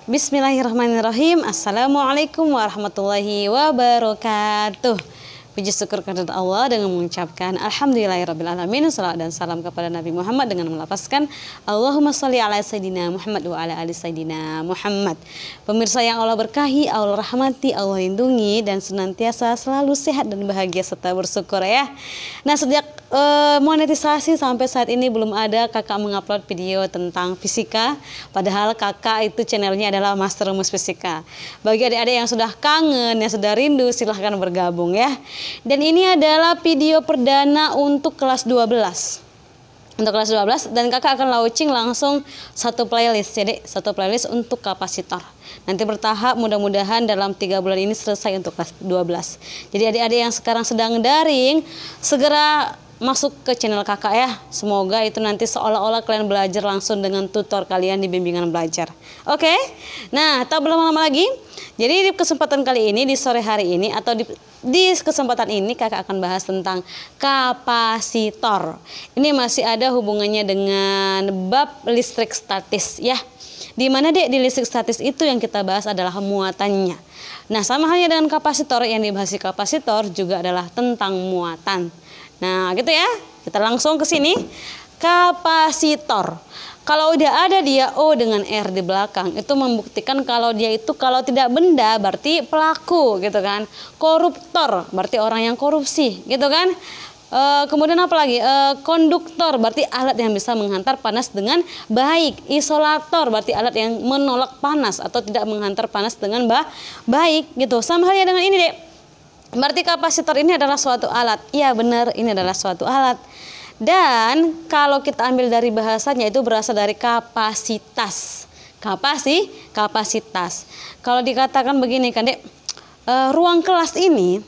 Bismillahirrahmanirrahim. Assalamualaikum warahmatullahi wabarakatuh. Puji syukur kehadirat Allah dengan mengucapkan Alhamdulillahirrabbilalamin. Salawat dan salam kepada Nabi Muhammad dengan melapaskan Allahumma sholli ala Sayyidina Muhammad wa ala ali Sayyidina Muhammad. Pemirsa yang Allah berkahi, Allah rahmati, Allah lindungi, dan senantiasa selalu sehat dan bahagia serta bersyukur ya. Nah, sejak monetisasi sampai saat ini belum ada kakak mengupload video tentang fisika. Padahal kakak itu channelnya adalah Master Rumus Fisika. Bagi adik-adik yang sudah kangen, yang sudah rindu, silahkan bergabung ya. Dan ini adalah video perdana untuk kelas 12. Untuk kelas 12, dan kakak akan launching langsung satu playlist. Jadi satu playlist untuk kapasitor. Nanti bertahap, mudah-mudahan dalam 3 bulan ini selesai untuk kelas 12. Jadi adik-adik yang sekarang sedang daring, segera masuk ke channel kakak ya. Semoga itu nanti seolah-olah kalian belajar langsung dengan tutor kalian di bimbingan belajar. Oke? Nah, tak berlama-lama lagi. Jadi di kesempatan kali ini, di sore hari ini, atau di kesempatan ini kakak akan bahas tentang kapasitor. Ini masih ada hubungannya dengan bab listrik statis ya. Di mana Dek, di listrik statis itu yang kita bahas adalah muatannya. Nah, sama halnya dengan kapasitor, yang dibahas di kapasitor juga adalah tentang muatan. Nah, gitu ya. Kita langsung ke sini. Kapasitor. Kalau udah ada dia O dengan R di belakang, itu membuktikan kalau dia itu kalau tidak benda berarti pelaku gitu kan. Koruptor berarti orang yang korupsi gitu kan. Kemudian apa lagi? Konduktor berarti alat yang bisa menghantar panas dengan baik. Isolator berarti alat yang menolak panas atau tidak menghantar panas dengan baik gitu. Sama halnya dengan ini Dek. Berarti kapasitor ini adalah suatu alat. Iya benar, ini adalah suatu alat. Dan kalau kita ambil dari bahasanya itu berasal dari kapasitas. Kapasitas. Kalau dikatakan begini kan Dek, ruang kelas ini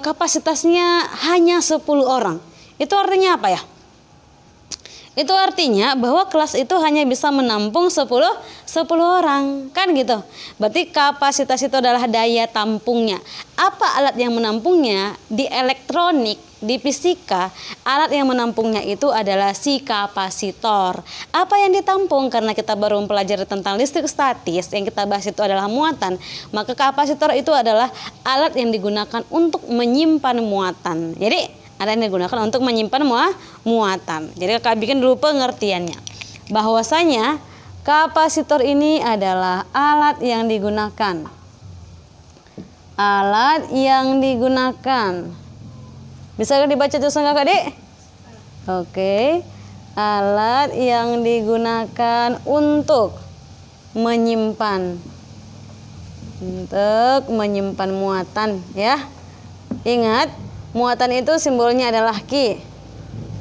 kapasitasnya hanya 10 orang. Itu artinya apa ya? Itu artinya bahwa kelas itu hanya bisa menampung 10 orang, kan gitu. Berarti kapasitas itu adalah daya tampungnya. Apa alat yang menampungnya? Di elektronik, di fisika, alat yang menampungnya itu adalah si kapasitor. Apa yang ditampung? Karena kita baru mempelajari tentang listrik statis, yang kita bahas itu adalah muatan. Maka kapasitor itu adalah alat yang digunakan untuk menyimpan muatan. Jadi ada yang digunakan untuk menyimpan muatan. Jadi kakak bikin dulu pengertiannya. Bahwasanya kapasitor ini adalah alat yang digunakan. Alat yang digunakan. Bisa dibaca tulisan kakak Dek? Oke. Alat yang digunakan untuk menyimpan. Untuk menyimpan muatan ya. Ingat, muatan itu simbolnya adalah Ki.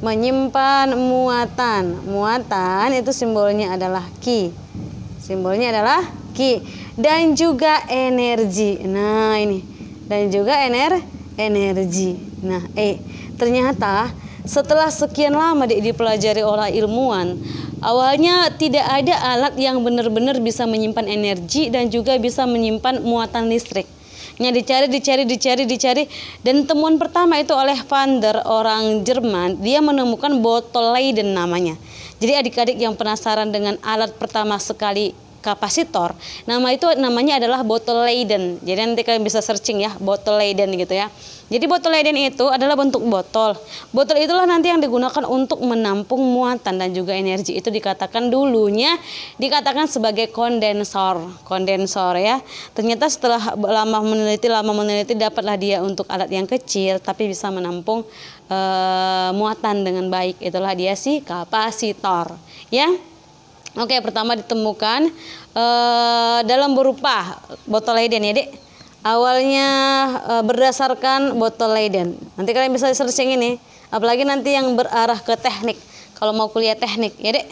Menyimpan muatan. Muatan itu simbolnya adalah Ki. Simbolnya adalah Ki. Dan juga energi. Nah ini. Dan juga energi. Nah ternyata setelah sekian lama dipelajari oleh ilmuwan, awalnya tidak ada alat yang benar-benar bisa menyimpan energi dan juga bisa menyimpan muatan listrik. Dicari, dan temuan pertama itu oleh Van der, orang Jerman. Dia menemukan botol Leyden namanya. Jadi adik-adik yang penasaran dengan alat pertama sekali kapasitor, namanya adalah botol Leyden. Jadi nanti kalian bisa searching ya, botol Leyden gitu ya. Jadi botol Leyden itu adalah bentuk botol. Botol itulah nanti yang digunakan untuk menampung muatan dan juga energi. Itu dikatakan dulunya sebagai kondensor ya. Ternyata setelah lama meneliti dapatlah dia untuk alat yang kecil tapi bisa menampung muatan dengan baik. Itulah dia si kapasitor ya. Oke, pertama ditemukan dalam berupa botol Leyden ya Dek. Awalnya berdasarkan botol Leyden. Nanti kalian bisa searching ini. Apalagi nanti yang berarah ke teknik. Kalau mau kuliah teknik ya Dek.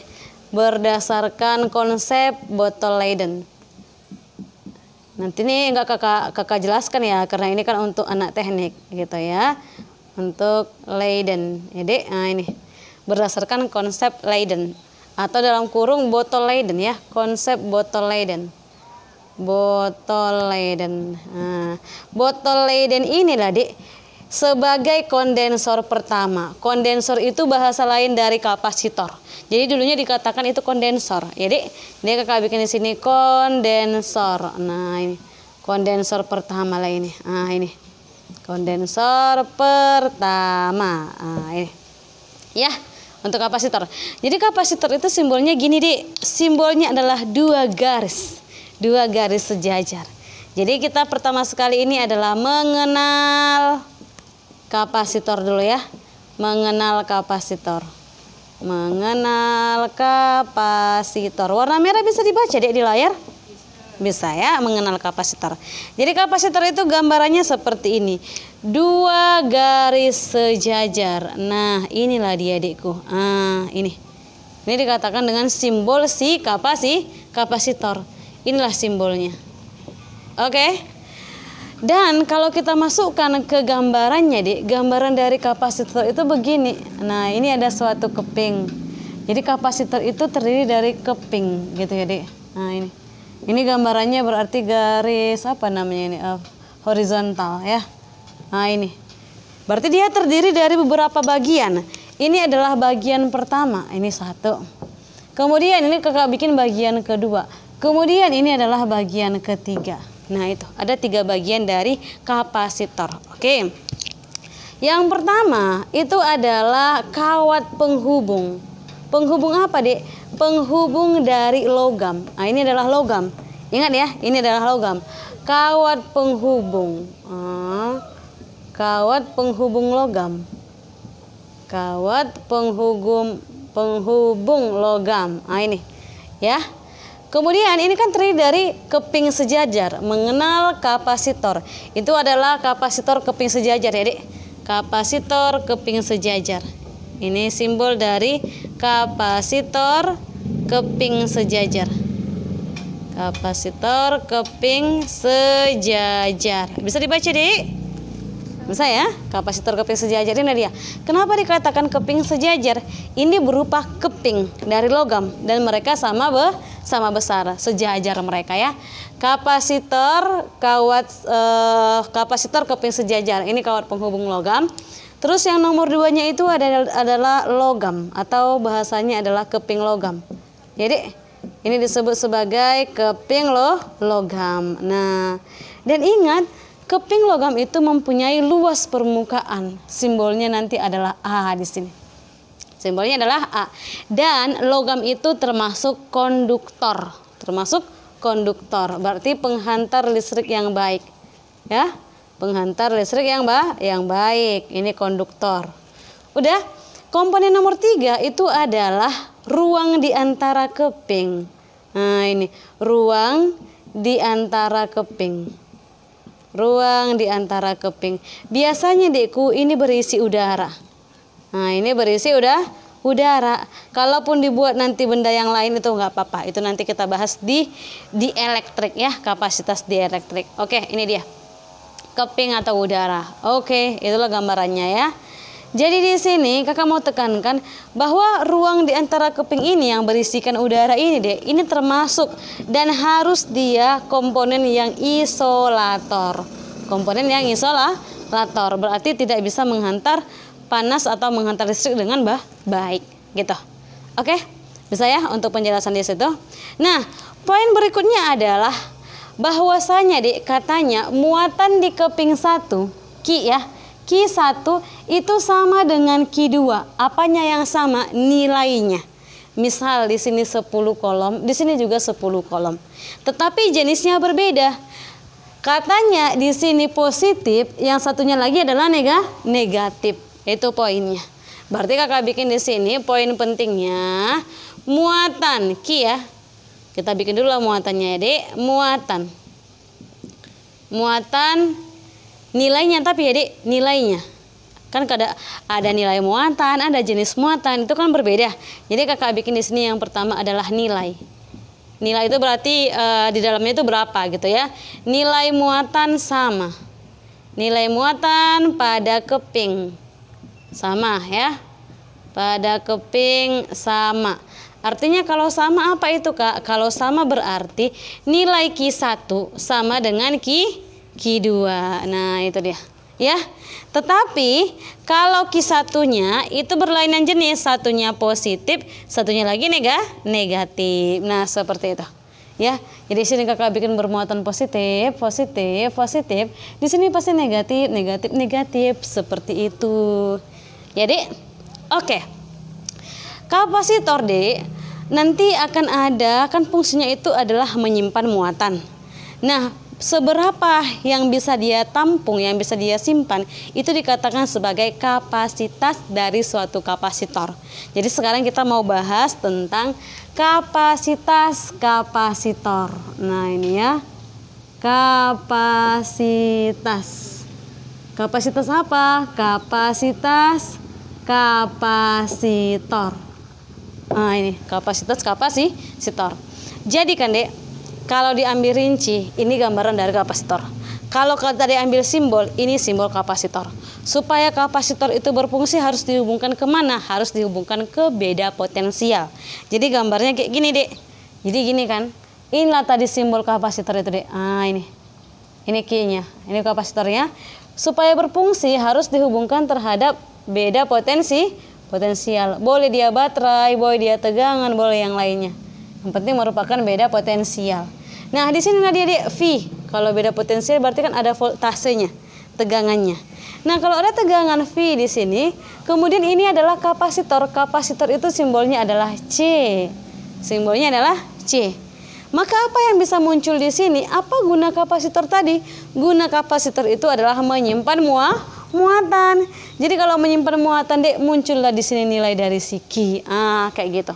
Berdasarkan konsep botol Leyden. Nanti nih enggak kakak jelaskan ya. Karena ini kan untuk anak teknik gitu ya. Untuk Leyden ya Dek. Nah ini. Berdasarkan konsep Leyden. Atau dalam kurung botol Leyden ya. Konsep botol Leyden. Botol Leyden. Nah, botol Leyden inilah Dek sebagai kondensor pertama. Kondensor itu bahasa lain dari kapasitor. Jadi dulunya dikatakan itu kondensor. Jadi dia kakak bikin di sini kondensor. Nah ini kondensor pertama lah ini. Nah ini kondensor pertama. Nah ini ya untuk kapasitor. Jadi kapasitor itu simbolnya gini Dik. Simbolnya adalah dua garis sejajar. Jadi kita pertama sekali ini adalah mengenal kapasitor dulu ya. Mengenal kapasitor. Mengenal kapasitor. Warna merah bisa dibaca Dek di layar? Bisa ya, mengenal kapasitor. Jadi kapasitor itu gambarannya seperti ini. Dua garis sejajar. Nah, inilah dia Dekku. Ini. Ini dikatakan dengan simbol si kapasitor. Inilah simbolnya. Oke. Dan kalau kita masukkan ke gambarannya Dik, gambaran dari kapasitor itu begini. Nah ini ada suatu keping. Jadi kapasitor itu terdiri dari keping gitu ya Dik. Nah ini gambarannya berarti garis apa namanya ini, horizontal ya. Nah ini berarti dia terdiri dari beberapa bagian. Ini adalah bagian pertama, ini satu. Kemudian ini kakak bikin bagian kedua. Kemudian ini adalah bagian ketiga. Nah itu ada 3 bagian dari kapasitor. Oke. Yang pertama itu adalah kawat penghubung. Penghubung apa Dek? Penghubung dari logam. Nah ini adalah logam. Ingat ya, ini adalah logam. Kawat penghubung. Kawat penghubung logam. Kawat penghubung logam. Nah ini ya. Kemudian ini kan terdiri dari keping sejajar. Mengenal kapasitor. Itu adalah kapasitor keping sejajar ya Dek. Kapasitor keping sejajar. Ini simbol dari kapasitor keping sejajar. Kapasitor keping sejajar. Bisa dibaca Dek? Bisa ya, kapasitor keping sejajar ini dia. Kenapa dikatakan keping sejajar? Ini berupa keping dari logam dan mereka sama besar, sejajar mereka ya. Kapasitor kapasitor keping sejajar. Ini kawat penghubung logam. Terus yang nomor 2-nya itu adalah logam atau bahasanya adalah keping logam. Jadi ini disebut sebagai keping logam. Nah, dan ingat keping logam itu mempunyai luas permukaan. Simbolnya nanti adalah A di sini. Simbolnya adalah A. Dan logam itu termasuk konduktor. Termasuk konduktor. Berarti penghantar listrik yang baik. Ya, penghantar listrik yang baik. Ini konduktor. Udah. Komponen nomor 3 itu adalah ruang di antara keping. Nah, ini ruang di antara keping. Ruang di antara keping. Biasanya Dekku ini berisi udara. Nah ini berisi udara. Kalaupun dibuat nanti benda yang lain itu nggak apa-apa. Itu nanti kita bahas di elektrik ya. Kapasitas di elektrik. Oke ini dia. Keping atau udara. Oke itulah gambarannya ya. Jadi di sini kakak mau tekankan bahwa ruang di antara keping ini yang berisikan udara ini deh, ini termasuk dan harus dia komponen yang isolator. Komponen yang isolator berarti tidak bisa menghantar panas atau menghantar listrik dengan baik gitu. Oke, bisa ya untuk penjelasan di situ. Nah, poin berikutnya adalah bahwasanya deh katanya muatan di keping 1 Ki ya. Q1 itu sama dengan Q2. Apanya yang sama? Nilainya. Misal di sini 10 kolom, di sini juga 10 kolom. Tetapi jenisnya berbeda. Katanya di sini positif, yang satunya lagi adalah negatif. Itu poinnya. Berarti kakak bikin di sini poin pentingnya muatan Q ya. Kita bikin dulu lah muatannya ya, Dek. Muatan nilainya, tapi ya Dek, nilainya kan ada nilai muatan, ada jenis muatan, itu kan berbeda. Jadi kakak bikin di sini yang pertama adalah nilai. Nilai itu berarti di dalamnya itu berapa gitu ya. Nilai muatan sama. Nilai muatan pada keping sama ya. Pada keping sama. Artinya kalau sama apa itu Kak? Kalau sama berarti nilai Q1 sama dengan Q2. Nah itu dia. ya. Tetapi kalau Q1-nya itu berlainan jenis, satunya positif, satunya lagi negatif. Nah, seperti itu. Ya. Jadi sini Kakak bikin bermuatan positif, positif, positif. Di sini pasti negatif, negatif, negatif, seperti itu. Jadi, oke. Kapasitor, Dek, nanti akan ada, kan fungsinya itu adalah menyimpan muatan. Nah, seberapa yang bisa dia tampung, yang bisa dia simpan, itu dikatakan sebagai kapasitas dari suatu kapasitor. Jadi sekarang kita mau bahas tentang kapasitas kapasitor. Nah, ini ya, kapasitas. Kapasitas apa? Kapasitas kapasitor. Nah, ini kapasitas kapasitor. Jadi kan, Dek, kalau diambil rinci, ini gambaran dari kapasitor. Kalau tadi ambil simbol, ini simbol kapasitor. Supaya kapasitor itu berfungsi harus dihubungkan kemana? Harus dihubungkan ke beda potensial. Jadi gambarnya kayak gini, Dek. Jadi gini kan, inilah tadi simbol kapasitor itu, Dek. Ah, ini Q-nya, ini kapasitornya. Supaya berfungsi harus dihubungkan terhadap beda potensial. Boleh dia baterai, boleh dia tegangan, boleh yang lainnya. Yang penting merupakan beda potensial. Nah, di sini dia V. Kalau beda potensial berarti kan ada voltasenya, tegangannya. Nah, kalau ada tegangan V di sini, kemudian ini adalah kapasitor. Kapasitor itu simbolnya adalah C. Simbolnya adalah C. Maka apa yang bisa muncul di sini? Apa guna kapasitor tadi? Guna kapasitor itu adalah menyimpan muatan. Jadi kalau menyimpan muatan, Dek, muncullah di sini nilai dari si Q. Kayak gitu.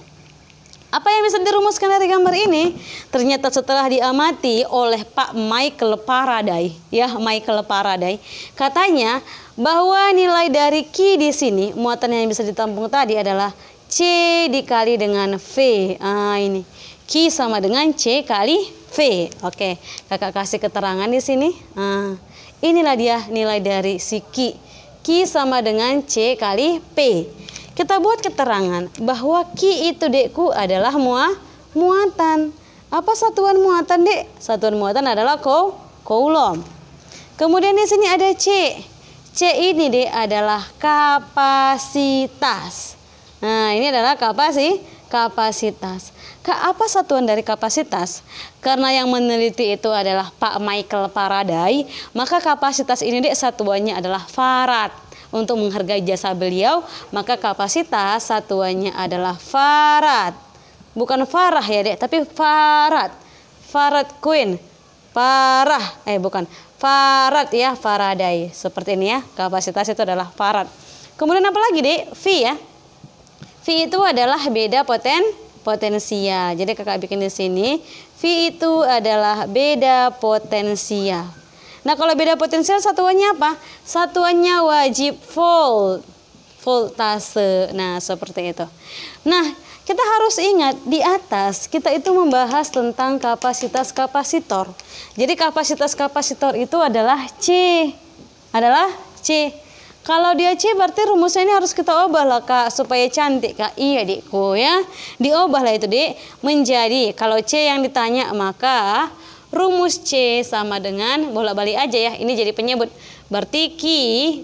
Apa yang bisa dirumuskan dari gambar ini? Ternyata setelah diamati oleh Pak Michael Faraday, ya, Michael Faraday, katanya bahwa nilai dari Q di sini, muatan yang bisa ditampung tadi adalah C dikali dengan V. Ini Q sama dengan C kali V. Oke, Kakak kasih keterangan di sini. Inilah dia nilai dari si Q. Q sama dengan C kali P. Kita buat keterangan bahwa Q itu, Dekku, adalah muatan. Apa satuan muatan, Dek? Satuan muatan adalah coulomb. Kemudian di sini ada C. C ini, Dek, adalah kapasitas. Nah, ini adalah kapasitas. Apa satuan dari kapasitas? Karena yang meneliti itu adalah Pak Michael Faraday, maka kapasitas ini, Dek, satuannya adalah farad. Untuk menghargai jasa beliau, maka kapasitas satuannya adalah farad. Bukan farah ya, Dek, tapi farad. Farad Queen. Bukan. Farad ya, Faraday. Seperti ini ya, kapasitas itu adalah farad. Kemudian apa lagi, Dek? V ya. V itu adalah beda potensial. Jadi Kakak bikin di sini, V itu adalah beda potensial. Nah, kalau beda potensial satuannya apa? Satuannya wajib voltase. Nah, seperti itu. Nah, kita harus ingat di atas kita itu membahas tentang kapasitas kapasitor. Jadi kapasitas kapasitor itu adalah C. Kalau dia C berarti rumusnya ini harus kita ubah lah, Kak, supaya cantik, Kak. Iya, Dekku, ya. Diubah lah itu, Dek, menjadi kalau C yang ditanya, maka rumus C sama dengan bolak-balik aja ya. Ini jadi penyebut. Berarti Q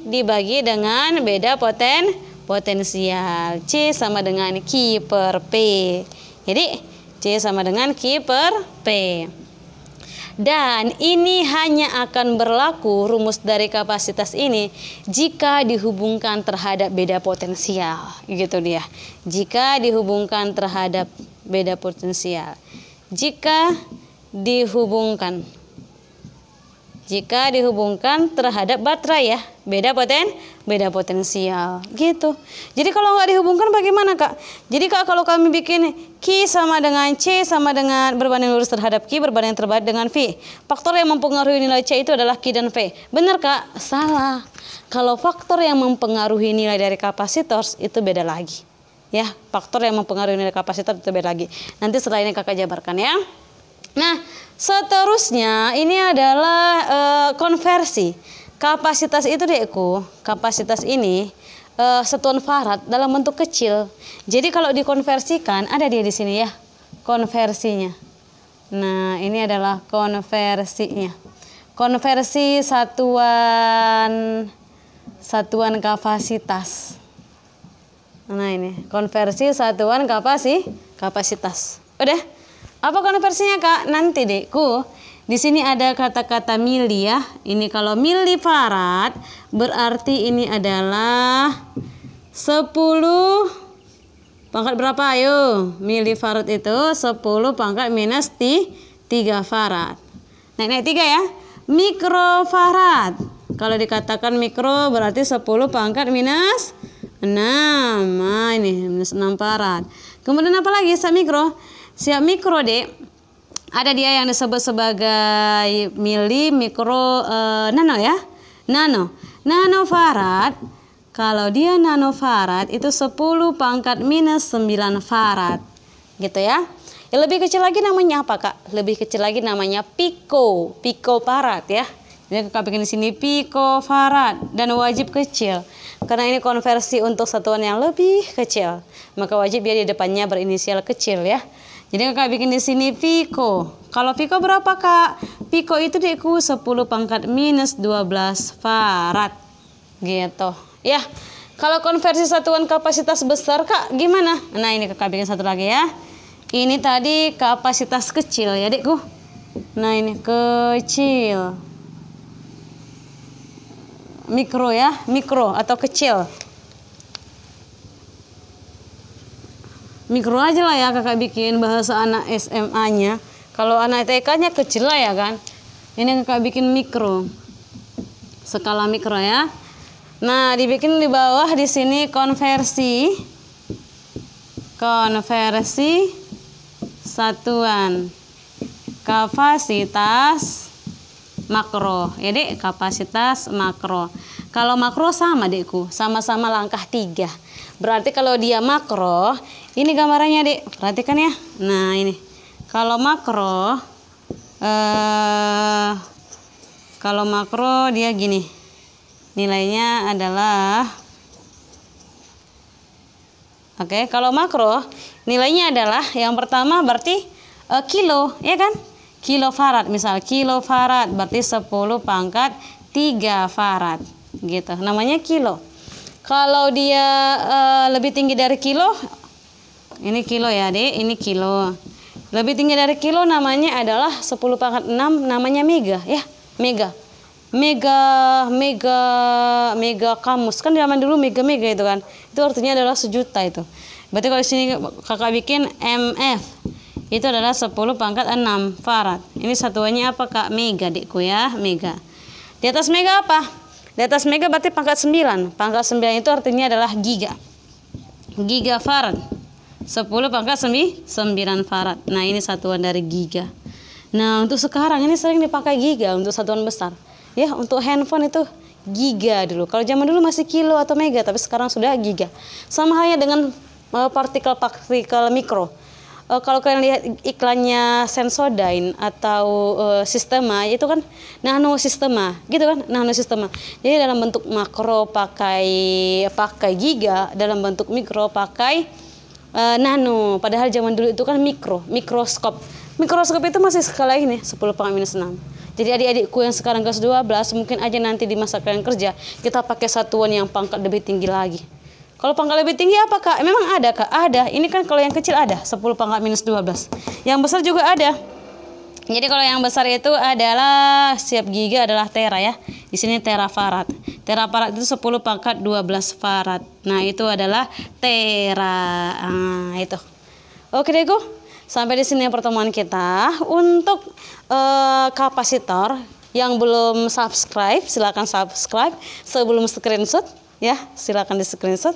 dibagi dengan beda potensial. C sama dengan Q per P. Jadi C sama dengan Q per P. Dan ini hanya akan berlaku rumus dari kapasitas ini jika dihubungkan terhadap beda potensial. Gitu dia. Jika dihubungkan terhadap beda potensial. Jika dihubungkan terhadap baterai ya, beda potensial gitu. Jadi kalau nggak dihubungkan bagaimana, Kak? Jadi, Kak, kalau kami bikin Q sama dengan C sama dengan berbanding lurus terhadap Q berbanding terbalik dengan V, faktor yang mempengaruhi nilai C itu adalah Q dan V. Benar, Kak? Salah. Kalau faktor yang mempengaruhi nilai dari kapasitor itu beda lagi ya. Faktor yang mempengaruhi nilai kapasitor itu beda lagi. Nanti setelah ini Kakak jabarkan ya. Nah, seterusnya ini adalah konversi. Kapasitas itu, Dekku, kapasitas ini satuan farad dalam bentuk kecil. Jadi kalau dikonversikan, ada dia di sini ya, konversinya. Nah, ini adalah konversinya. konversi satuan kapasitas. Nah ini konversi satuan kapasitas. Udah? Apa konversinya Kak? Nanti Dekku. Di sini ada kata-kata mili ya. Ini kalau milifarad berarti ini adalah 10 pangkat berapa? Ayo. Milifarad itu 10 pangkat minus 3 farad. Naik 3 ya. Mikrofarad. Kalau dikatakan mikro berarti 10 pangkat minus 6. Nah ini minus 6 farad. Kemudian apa lagi siap mikro? Siap mikro Dek. Ada dia yang disebut sebagai mili, mikro, nano ya. Nanofarad. Kalau dia nanofarad itu 10 pangkat minus 9 farad. Gitu ya. Yang lebih kecil lagi namanya apa Kak? Lebih kecil lagi namanya picofarad ya. Jadi Kakak bikin di sini picofarad dan wajib kecil. Karena ini konversi untuk satuan yang lebih kecil, maka wajib dia di depannya berinisial kecil ya. Jadi Kakak bikin di sini pico. Kalau pico berapa Kak? Pico itu Dekku 10 pangkat minus 12 farad. Gitu. Ya. Kalau konversi satuan kapasitas besar Kak gimana? Nah, ini Kakak bikin satu lagi ya. Ini tadi kapasitas kecil ya Dekku. Nah, ini kecil. Mikro ya, mikro atau kecil. Mikro aja lah ya Kakak bikin bahasa anak SMA-nya. Kalau anak TK-nya kecil lah ya kan. Ini Kakak bikin mikro. Skala mikro ya. Nah, dibikin di bawah di sini konversi satuan kapasitas makro. Ya Dek, kapasitas makro. Kalau makro sama Dekku, sama-sama langkah 3. Berarti kalau dia makro, ini gambarannya Dek, perhatikan ya. Nah ini, kalau makro dia gini, nilainya adalah, oke, kalau makro nilainya adalah yang pertama berarti kilo, ya kan? Kilofarad, misal kilofarad berarti 10 pangkat 3 farad gitu, namanya kilo. Kalau dia lebih tinggi dari kilo, ini kilo ya Dek, ini kilo. Lebih tinggi dari kilo namanya adalah 10 pangkat 6, namanya mega ya. Mega kamus kan zaman dulu mega itu kan, itu artinya adalah 1 juta itu. Berarti kalau di sini Kakak bikin MF itu adalah 10 pangkat 6 farad. Ini satuannya apa Kak? Mega Dekku ya, mega. Di atas mega apa? Di atas mega berarti pangkat 9. Pangkat 9 itu artinya adalah giga. Giga farad. 10 pangkat 9 farad. Nah, ini satuan dari giga. Nah, untuk sekarang ini sering dipakai giga untuk satuan besar. Ya, untuk handphone itu giga dulu. Kalau zaman dulu masih kilo atau mega, tapi sekarang sudah giga. Sama halnya dengan partikel mikro. Kalau kalian lihat iklannya Sensodyne atau Sistema, itu kan nano sistema, gitu kan, nano sistema. Jadi dalam bentuk makro pakai giga, dalam bentuk mikro pakai nano. Padahal zaman dulu itu kan mikroskop. Mikroskop itu masih skala ini 10 pangkat minus 6. Jadi adik-adikku yang sekarang kelas 12 mungkin aja nanti di masa kalian kerja kita pakai satuan yang pangkat lebih tinggi lagi. Kalau pangkat lebih tinggi apa Kak? Memang ada Kak? Ada. Ini kan kalau yang kecil ada 10 pangkat minus 12. Yang besar juga ada. Jadi kalau yang besar itu adalah siap giga adalah tera ya. Di sini terafarad. Terafarad itu 10 pangkat 12 farad. Nah, itu adalah tera. Nah, itu. Oke deh, sampai di sini pertemuan kita. Untuk kapasitor yang belum subscribe, silakan subscribe sebelum screenshot ya. Silakan di screenshot.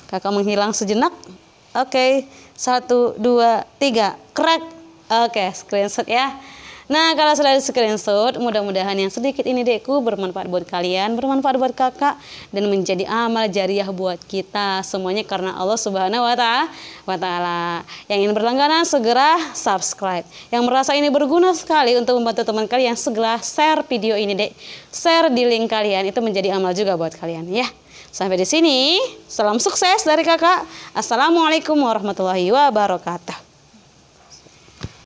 Kakak menghilang sejenak. Oke, 1, 2, 3, crack. Oke, screenshot ya. Nah, kalau sudah di screenshot, mudah-mudahan yang sedikit ini Dekku bermanfaat buat kalian, bermanfaat buat kakak, dan menjadi amal jariah buat kita semuanya karena Allah Subhanahu wa Ta'ala. Yang ingin berlangganan segera subscribe. Yang merasa ini berguna sekali untuk membantu teman kalian, segera share video ini Dek. Share di link kalian, itu menjadi amal juga buat kalian ya. Sampai di sini, salam sukses dari kakak. Assalamualaikum warahmatullahi wabarakatuh.